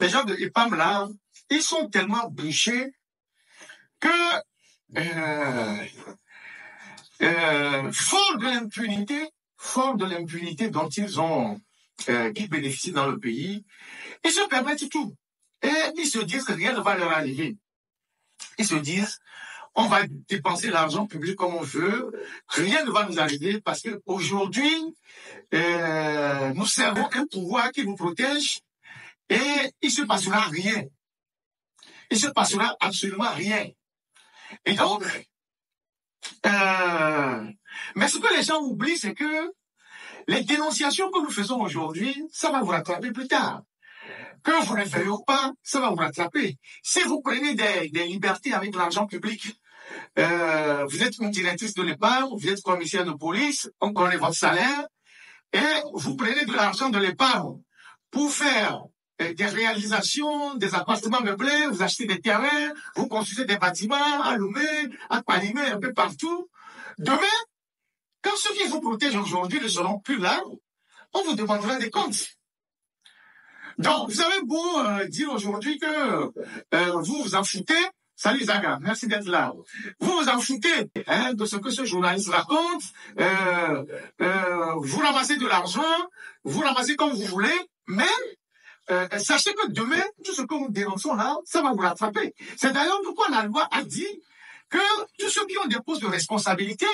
Les gens de l'EPAM, là, ils sont tellement bouchés que, fort de l'impunité dont qu'ils bénéficient dans le pays, ils se permettent tout. Et ils se disent que rien ne va leur arriver. Ils se disent, on va dépenser l'argent public comme on veut, rien ne va nous arriver parce que aujourd'hui, nous servons un pouvoir qui nous protège et il se passera rien. Il se passera absolument rien. Et donc, mais ce que les gens oublient, c'est que les dénonciations que nous faisons aujourd'hui, ça va vous rattraper plus tard. Que vous ne faites pas, ça va vous rattraper. Si vous prenez des libertés avec l'argent public, vous êtes une directrice de l'épargne, vous êtes commissaire de police, on connaît votre salaire, et vous prenez de l'argent de l'épargne pour faire des réalisations, des appartements meublés, vous achetez des terrains, vous construisez des bâtiments à Lomé, à Palimé, un peu partout. Demain, quand ceux qui vous protègent aujourd'hui ne seront plus là, on vous demandera des comptes. Donc, vous avez beau dire aujourd'hui que vous vous en foutez. Salut Zaga, merci d'être là. Vous vous en foutez de ce que ce journaliste raconte. Vous ramassez de l'argent, vous ramassez comme vous voulez, mais sachez que demain, tout ce que nous dénonçons là, ça va vous rattraper. C'est d'ailleurs pourquoi la loi a dit que tous ceux qui ont des postes de responsabilité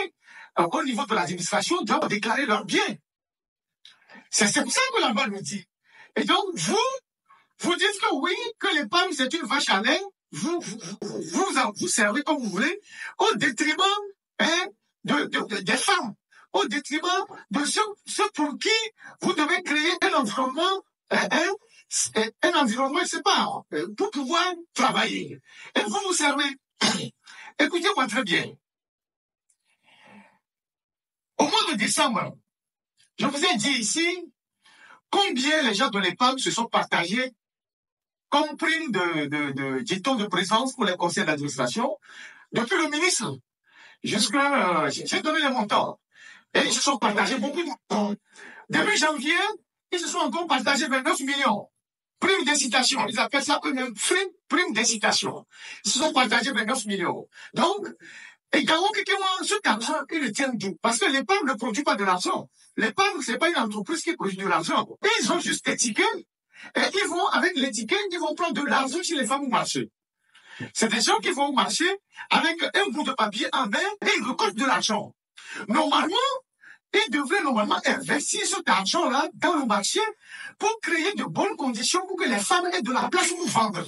au niveau de l'administration doivent déclarer leurs biens. C'est pour ça que la loi nous dit. Et donc, vous dites que oui, que l'épargne, c'est une vache à lait, vous servez comme vous voulez, au détriment des femmes, au détriment de ceux pour qui vous devez créer un environnement, c'est pas, pour pouvoir travailler. Et vous servez. Écoutez-moi très bien. Au mois de décembre, je vous ai dit ici, combien les gens de l'EPAM se sont partagés comme prime de jetons de présence pour les conseils d'administration, depuis le ministre jusqu'à, j'ai donné les montants. Et ils se sont partagés beaucoup de montants. Depuis janvier, ils se sont encore partagés 29 millions. Prime d'incitation, ils appellent ça eux-mêmes prime d'incitation. Ils se sont partagés 29 millions. Donc, et quand on cet argent, ils le tiennent d'où? Parce que l'épargne ne produit pas de l'argent. L'épargne, c'est pas une entreprise qui produit de l'argent. Ils ont juste des tickets. Et ils vont, avec les tickets, ils vont prendre de l'argent chez les femmes au marché. C'est des gens qui vont au marché avec un bout de papier en main et ils récoltent de l'argent. Normalement, ils devraient investir cet argent-là dans le marché pour créer de bonnes conditions pour que les femmes aient de la place pour vendre.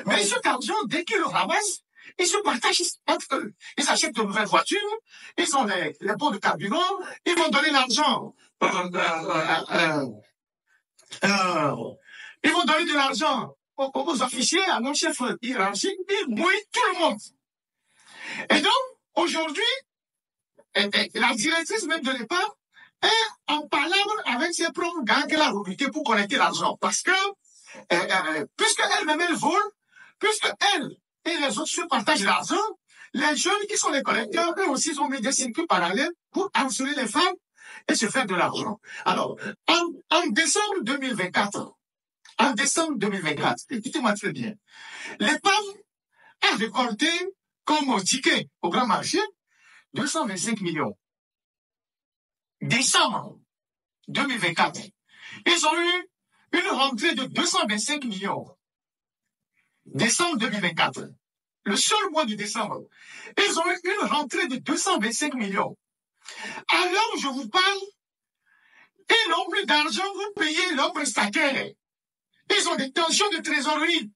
Mais cet argent, dès qu'ils le ramassent, ils se partagent entre eux. Ils achètent de nouvelles voitures, ils ont les bons de carburant, ils vont donner l'argent. Ils vont donner de l'argent aux officiers, à nos chefs hiérarchiques, ils mouillent tout le monde. Et donc, aujourd'hui, la directrice même de l'EPAM est en palabre avec ses propres gars qu'elle a recrutés pour collecter l'argent. Parce que, puisque elle-même elle vole, puisque elle et les autres se partagent l'argent, les jeunes qui sont les collecteurs, eux aussi, ils ont mis des circuits parallèles pour harceler les femmes et se faire de l'argent. Alors, en décembre 2024, écoutez-moi très bien, l'EPAM a récolté comme ticket au grand marché 225 millions. Décembre 2024, ils ont eu une rentrée de 225 millions. Décembre 2024, le seul mois de décembre, ils ont eu une rentrée de 225 millions. À l'heure où je vous parle, ils n'ont plus d'argent pour payer leurs prestataires. Ils ont des tensions de trésorerie.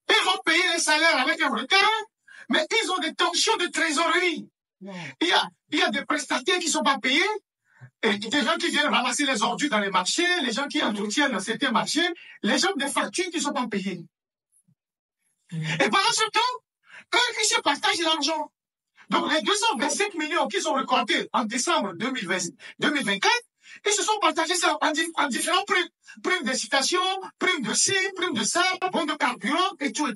Ils vont payer les salaires avec un retard, mais ils ont des tensions de trésorerie. Il y a des prestataires qui ne sont pas payés, et des gens qui viennent ramasser les ordures dans les marchés, les gens qui entretiennent certains marchés, les gens des factures qui ne sont pas payées. Et pendant ce temps, eux, ils se partagent l'argent. Donc, les 225 millions qui sont récoltés en décembre 2024, ils se sont partagés ça en différents primes. Primes d'incitation, primes de ci, primes de ça, bons de carburant, et tout.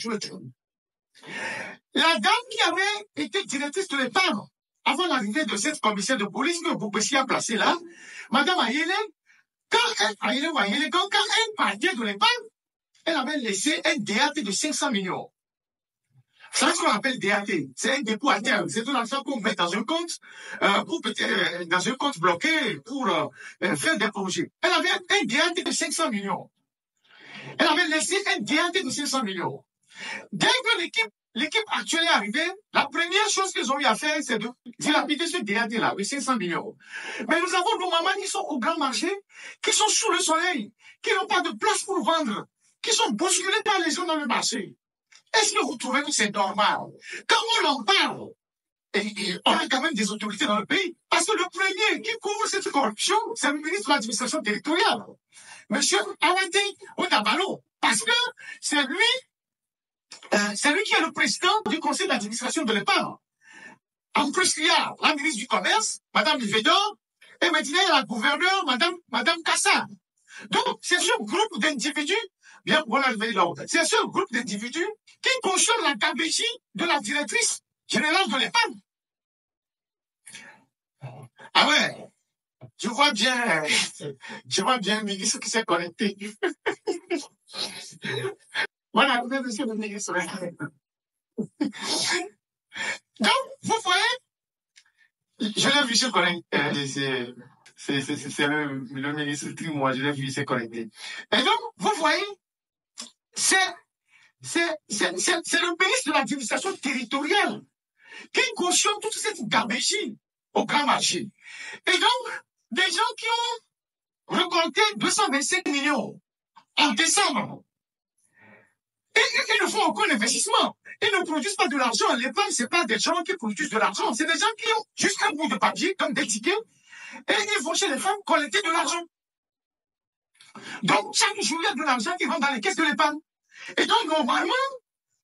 La dame qui avait été directrice de l'épargne avant l'arrivée de cette commissaire de police que Boubessi a placée là, Madame Ayele, quand elle partait de l'épargne, elle avait laissé un DAT de 500 millions. C'est ce qu'on appelle DAT. C'est un dépôt à terme. C'est tout l'argent qu'on met dans un compte, dans un compte bloqué pour faire des projets. Elle avait un DAT de 500 millions. Elle avait laissé un DAT de 500 millions. Dès que l'équipe actuelle est arrivée, la première chose qu'ils ont eu à faire, c'est de dilapider ce DAT-là, de 500 millions. Mais nous avons nos mamans qui sont au grand marché, qui sont sous le soleil, qui n'ont pas de place pour vendre, qui sont bousculés par les gens dans le marché. Est-ce que vous trouvez que c'est normal? Quand on en parle, et on a quand même des autorités dans le pays, parce que le premier qui couvre cette corruption, c'est le ministre de l'administration territoriale, Monsieur Awate Otabalo, parce que c'est lui qui est le président du conseil d'administration de l'EPAM. En plus, il y a la ministre du Commerce, Madame Livedor, et maintenant il y a la gouverneure, Madame Kassa. Donc, c'est ce groupe d'individus, bien, voilà, c'est ce groupe d'individus qui cautionne la gabegie de la directrice générale de l'EPAM. Ah ouais, je vois bien le ministre qui s'est connecté. Voilà, monsieur le ministre. Donc, vous voyez, je l'ai vu se connecter. C'est le ministre moi, je l'ai vu se connecter. Et donc, vous voyez, c'est le ministre de l'administration territoriale qui cautionne toute cette garbégie au grand marché. Et donc, des gens qui ont récolté 225 millions en décembre, et ils ne font aucun investissement. Ils ne produisent pas de l'argent. L'épargne, ce n'est pas des gens qui produisent de l'argent. C'est des gens qui ont juste un bout de papier, comme des tickets, et ils vont chez les femmes collecter de l'argent. Donc, chaque jour, il y a de l'argent qui rentre dans les caisses de l'épargne. Et donc, normalement,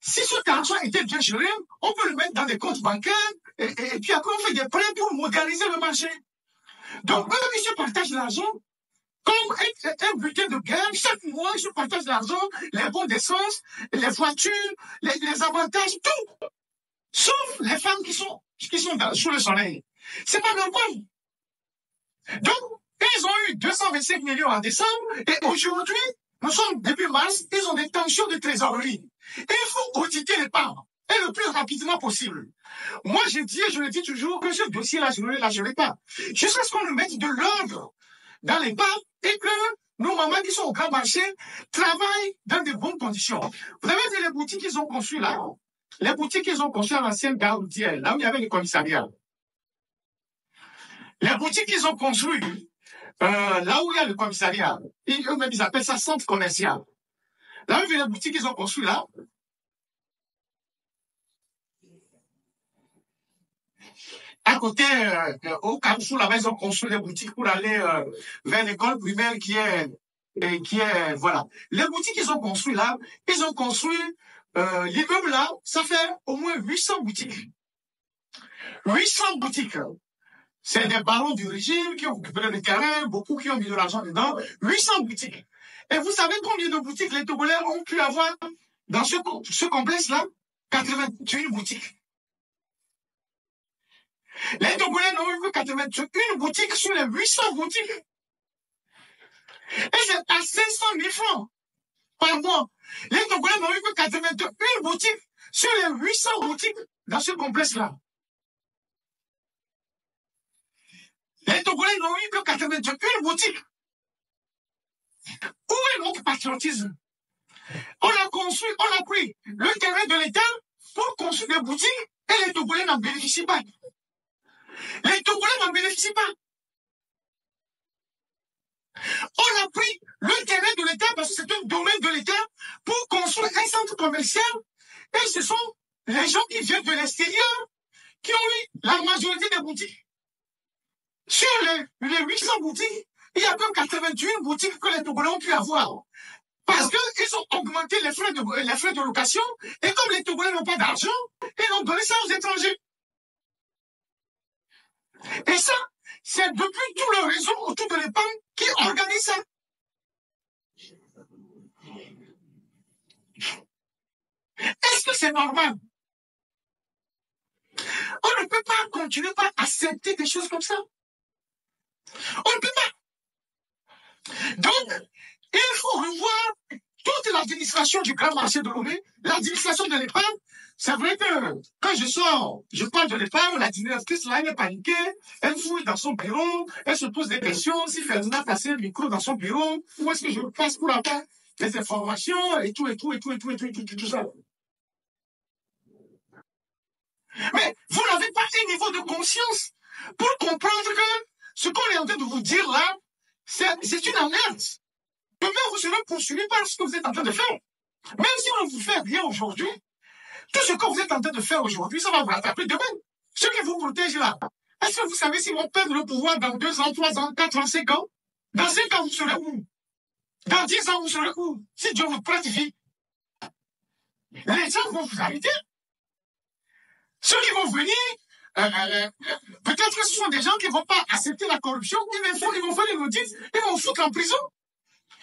si cet argent était bien géré, on peut le mettre dans des comptes bancaires, et puis après, on fait des prêts pour moderniser le marché. Donc, eux, ils se partagent l'argent comme un butin de guerre. Chaque mois, ils se partagent l'argent, les bons d'essence, les voitures, les avantages, tout. Sauf les femmes qui sont sous le soleil. C'est pas normal. Donc, ils ont eu 225 millions en décembre, et aujourd'hui, nous sommes début mars, ils ont des tensions de trésorerie. Et il faut auditer les parts, et le plus rapidement possible. Moi, je le dis toujours, que ce dossier-là, je ne le lâcherai pas. Jusqu'à ce qu'on nous mette de l'ordre dans les parts, et que nos mamans qui sont au grand marché travaillent dans de bonnes conditions. Vous avez vu les boutiques qu'ils ont conçues là? Les boutiques qu'ils ont conçues à l'ancienne gare routière, là où il y avait le commissariat. Les boutiques qu'ils ont construites, là où il y a le commissariat, eux-mêmes, ils appellent ça centre commercial. Là où il y a les boutiques qu'ils ont construites là, à côté, au Carrefour, là-bas, ils ont construit des boutiques pour aller vers l'école primaire qui est, voilà. Les boutiques qu'ils ont construites là, ils ont construit l'immeuble là, ça fait au moins 800 boutiques. 800 boutiques. C'est des barons du régime qui ont occupé le terrain, beaucoup qui ont mis de l'argent dedans. 800 boutiques. Et vous savez combien de boutiques les Togolais ont pu avoir dans ce complexe-là? 81 boutiques. Les Togolais n'ont eu que 81 boutiques sur les 800 boutiques. Et c'est à 500 000 francs par mois. Les Togolais n'ont eu que 81 boutiques sur les 800 boutiques dans ce complexe-là. Les Togolais n'ont eu que 81 boutiques. Où est notre patriotisme? On a pris le terrain de l'État pour construire des boutiques et les Togolais n'en bénéficient pas. Les Togolais n'en bénéficient pas. On a pris le terrain de l'État parce que c'est un domaine de l'État pour construire un centre commercial et ce sont les gens qui viennent de l'extérieur qui ont eu la majorité des boutiques. Sur les 800 boutiques, il y a comme 81 boutiques que les Togolais ont pu avoir. Parce qu'ils ont augmenté les frais de location, et comme les Togolais n'ont pas d'argent, ils ont donné ça aux étrangers. Et ça, c'est depuis tout le réseau autour de l'épargne qui organise ça. Est-ce que c'est normal? On ne peut pas continuer à accepter des choses comme ça. On ne peut pas. Donc, il faut revoir toute l'administration du grand marché de Lomé, l'administration de l'épargne. C'est vrai que quand je sors, je parle de l'épargne, la directrice là, elle est paniquée, elle fouille dans son bureau, elle se pose des questions, si Ferdinand a passé le micro dans son bureau, où est-ce que je passe pour avoir des informations, et tout, tout ça. Mais vous n'avez pas un niveau de conscience pour comprendre que ce qu'on est en train de vous dire là, c'est une alerte. Demain, vous serez poursuivi par ce que vous êtes en train de faire. Même si on ne vous fait rien aujourd'hui, tout ce que vous êtes en train de faire aujourd'hui, ça va vous rattraper demain. Ceux qui vous protègent là, est-ce que vous savez s'ils vont perdre le pouvoir dans 2 ans, 3 ans, 4 ans, 5 ans? Dans 5 ans, vous serez où? Dans 10 ans, vous serez où? Si Dieu vous prête vie. Les gens vont vous arrêter. Ceux qui vont venir, peut-être que ce sont des gens qui ne vont pas accepter la corruption, ils vont faire les audits, ils vont vous foutre en prison.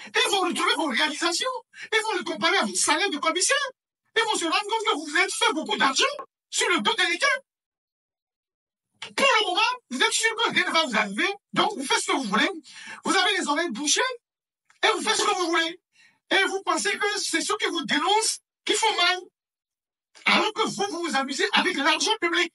Ils vont retrouver vos réalisations, ils vont le comparer à votre salaire de commissaire. Ils vont se rendre compte que vous avez fait beaucoup d'argent sur le dos de l'État. Pour le moment, vous êtes sûr que rien ne va vous arriver, donc vous faites ce que vous voulez. Vous avez les oreilles bouchées et vous faites ce que vous voulez. Et vous pensez que c'est ceux qui vous dénoncent qui font mal. Alors que vous vous amusez avec l'argent public.